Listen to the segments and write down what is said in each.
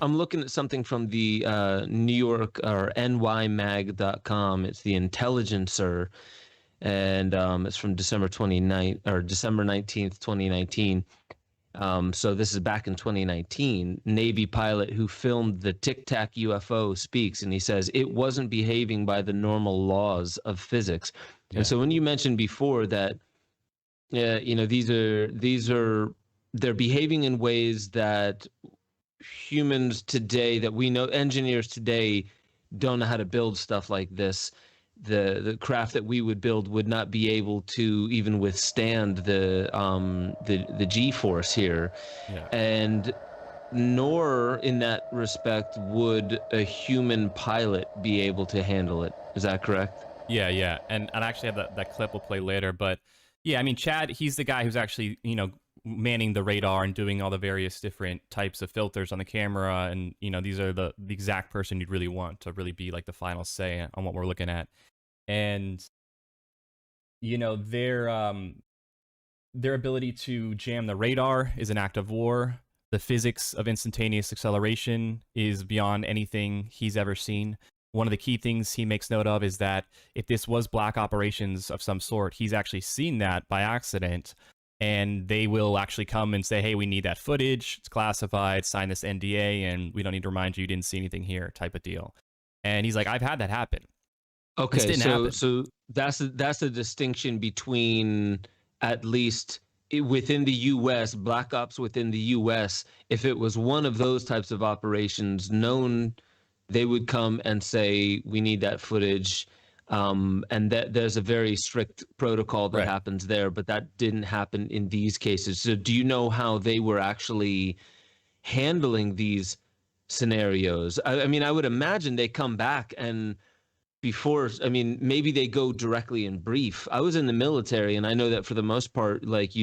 I'm looking at something from the New York or nymag.com. It's the Intelligencer, and it's from December 19th, 2019. So this is back in 2019. Navy pilot who filmed the Tic Tac UFO speaks, and he says it wasn't behaving by the normal laws of physics. Yeah. And so when you mentioned before that, they're behaving in ways that humans today, that we know, engineers today, don't know how to build stuff like this. The craft that we would build would not be able to even withstand the G-force here. Yeah. And nor in that respect would a human pilot be able to handle it. Is that correct? Yeah. And I actually have that clip we'll play later. But yeah, I mean, Chad, he's the guy who's actually, manning the radar and doing all the various different types of filters on the camera. And, these are the exact person you'd really want to really be like the final say on what we're looking at. And, their ability to jam the radar is an act of war. The physics of instantaneous acceleration is beyond anything he's ever seen. One of the key things he makes note of is that if this was black operations of some sort, he's actually seen that by accident. And they will actually come and say, hey, we need that footage. It's classified, sign this NDA, and we don't need to remind you didn't see anything here type of deal. And he's like, I've had that happen. Okay, so that's the distinction between, at least within the U.S., Black Ops within the U.S., if it was one of those types of operations known, they would come and say, we need that footage. And that there's a very strict protocol that happens there, but that didn't happen in these cases. So do you know how they were actually handling these scenarios? I mean, I would imagine they come back and maybe they go directly and brief. I was in the military, and I know that for the most part, like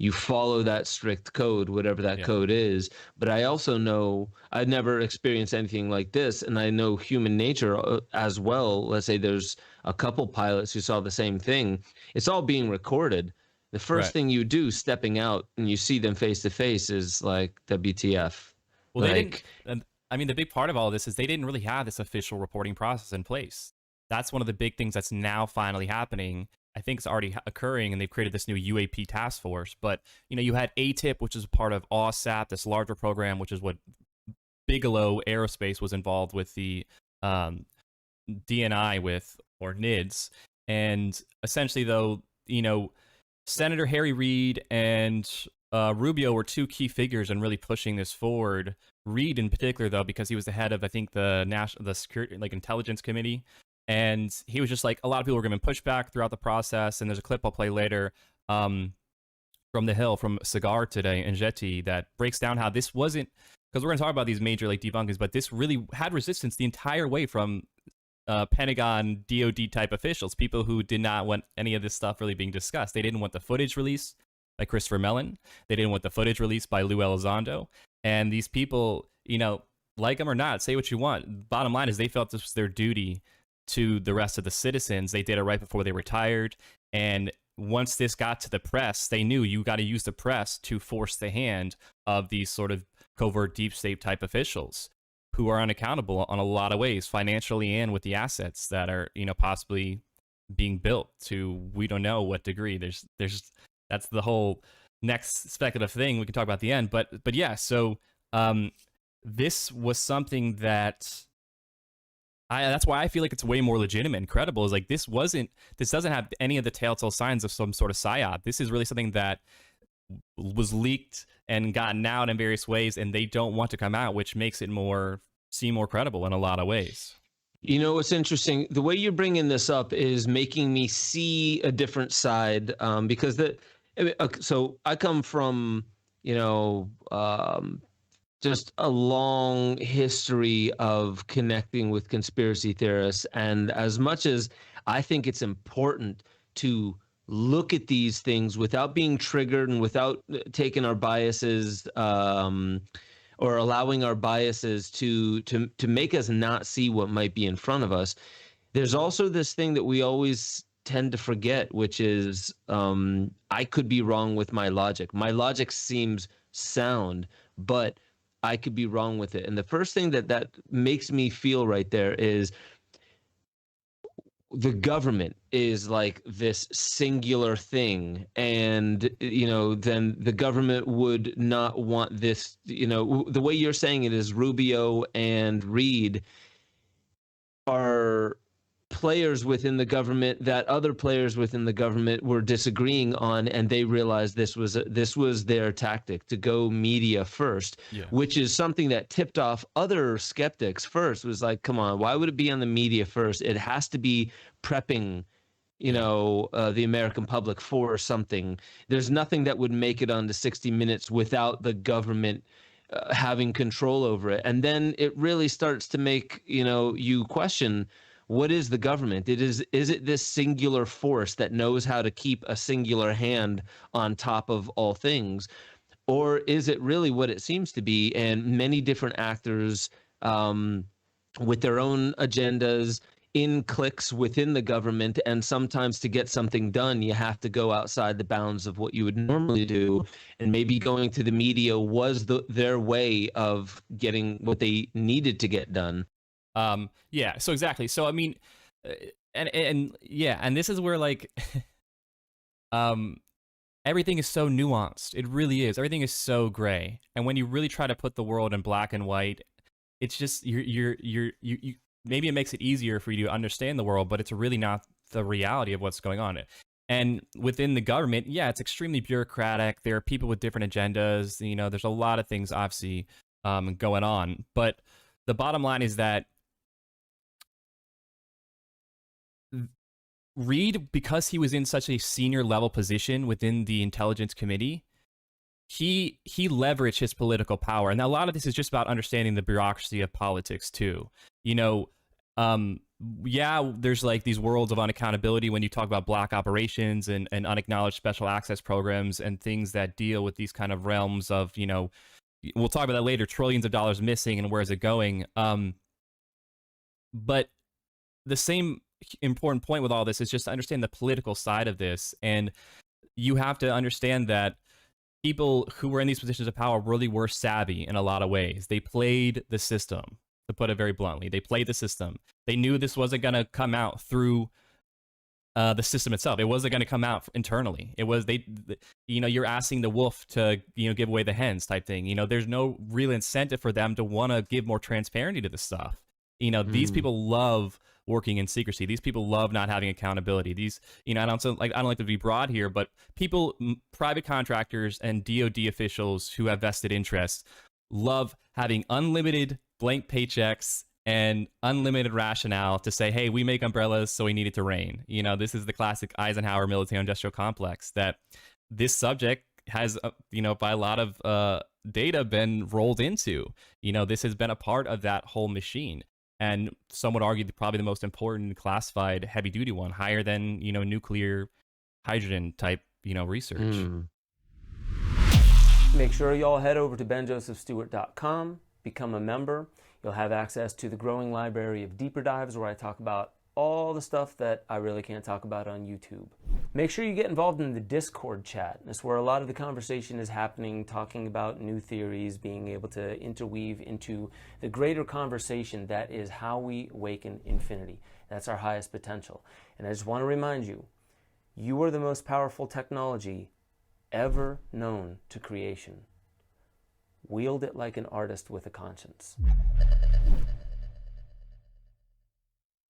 you follow that strict code, whatever that code is. But I also know I'd never experienced anything like this, and I know human nature as well. Let's say there's a couple pilots who saw the same thing. It's all being recorded. The first thing you do stepping out and you see them face to face is like WTF. Well, they didn't. I mean, the big part of all this is they didn't really have this official reporting process in place. That's one of the big things that's now finally happening. I think it's already occurring, and they've created this new UAP task force. But, you had ATIP, which is part of OSAP, this larger program, which is what Bigelow Aerospace was involved with the DNI with, or NIDS. And essentially, though, Senator Harry Reid and Rubio were two key figures in really pushing this forward. Reid in particular, though, because he was the head of, I think, the security, intelligence committee. And he was just like, a lot of people were going to push back throughout the process. And there's a clip I'll play later from The Hill, from Cigar today, and Jetty, that breaks down how this wasn't, because we're going to talk about these major debunkings, but this really had resistance the entire way from Pentagon, DOD type officials, people who did not want any of this stuff really being discussed. They didn't want the footage released by Christopher Mellon. They didn't want the footage released by Lou Elizondo. And these people, like them or not, say what you want. Bottom line is they felt this was their duty to the rest of the citizens. They did it right before they retired. And once this got to the press, they knew you got to use the press to force the hand of these sort of covert deep state type officials who are unaccountable on a lot of ways, financially and with the assets that are, possibly being built to, we don't know what degree. That's the whole next speculative thing we can talk about at the end. But yeah, so this was something that that's why I feel like it's way more legitimate and credible. Is like, this doesn't have any of the telltale signs of some sort of psyop. This is really something that was leaked and gotten out in various ways, and they don't want to come out, which makes it seem more credible in a lot of ways. What's interesting, the way you're bringing this up is making me see a different side, because so I come from, just a long history of connecting with conspiracy theorists. And as much as I think it's important to look at these things without being triggered and without taking our biases or allowing our biases to make us not see what might be in front of us, there's also this thing that we always tend to forget, which is I could be wrong with my logic. My logic seems sound, but I could be wrong with it. And the first thing that makes me feel right there is the government is like this singular thing, and then the government would not want this. The way you're saying it is Rubio and Reed are players within the government that other players within the government were disagreeing on, and they realized this was their tactic to go media first, which is something that tipped off other skeptics first. Was like, come on, why would it be on the media first? It has to be prepping the American public for something. There's nothing that would make it onto 60 Minutes without the government having control over it. And then it really starts to make you question, what is the government? Is it this singular force that knows how to keep a singular hand on top of all things? Or is it really what it seems to be, and many different actors with their own agendas in cliques within the government, and sometimes to get something done, you have to go outside the bounds of what you would normally do, and maybe going to the media was their way of getting what they needed to get done. Yeah, so exactly. So I mean, and this is where like, everything is so nuanced. It really is. Everything is so gray. And when you really try to put the world in black and white, it's just you maybe it makes it easier for you to understand the world, but it's really not the reality of what's going on. And within the government, yeah, it's extremely bureaucratic. There are people with different agendas. There's a lot of things obviously going on. But the bottom line is that Reed, because he was in such a senior level position within the intelligence committee, he leveraged his political power. And a lot of this is just about understanding the bureaucracy of politics too. There's like these worlds of unaccountability when you talk about black operations and unacknowledged special access programs and things that deal with these kind of realms of, we'll talk about that later, trillions of dollars missing and where is it going. But the same important point with all this is just to understand the political side of this. And you have to understand that people who were in these positions of power really were savvy in a lot of ways. They played the system, to put it very bluntly. They played the system. They knew this wasn't going to come out through the system itself. It wasn't going to come out internally. It was you're asking the wolf to give away the hens type thing. There's no real incentive for them to want to give more transparency to this stuff. These people love working in secrecy. These people love not having accountability. These, I don't like to be broad here, but people, private contractors and DoD officials who have vested interests love having unlimited blank paychecks and unlimited rationale to say, hey, we make umbrellas, so we need it to rain. This is the classic Eisenhower military-industrial complex that this subject has, by a lot of data been rolled into. This has been a part of that whole machine. And some would argue probably the most important classified heavy duty one, higher than, nuclear hydrogen type, research. Make sure y'all head over to benjosephstewart.com, become a member. You'll have access to the growing library of deeper dives where I talk about all the stuff that I really can't talk about on YouTube. Make sure you get involved in the Discord chat. That's where a lot of the conversation is happening, talking about new theories, being able to interweave into the greater conversation that is how we awaken infinity. That's our highest potential. And I just want to remind you, you are the most powerful technology ever known to creation. Wield it like an artist with a conscience.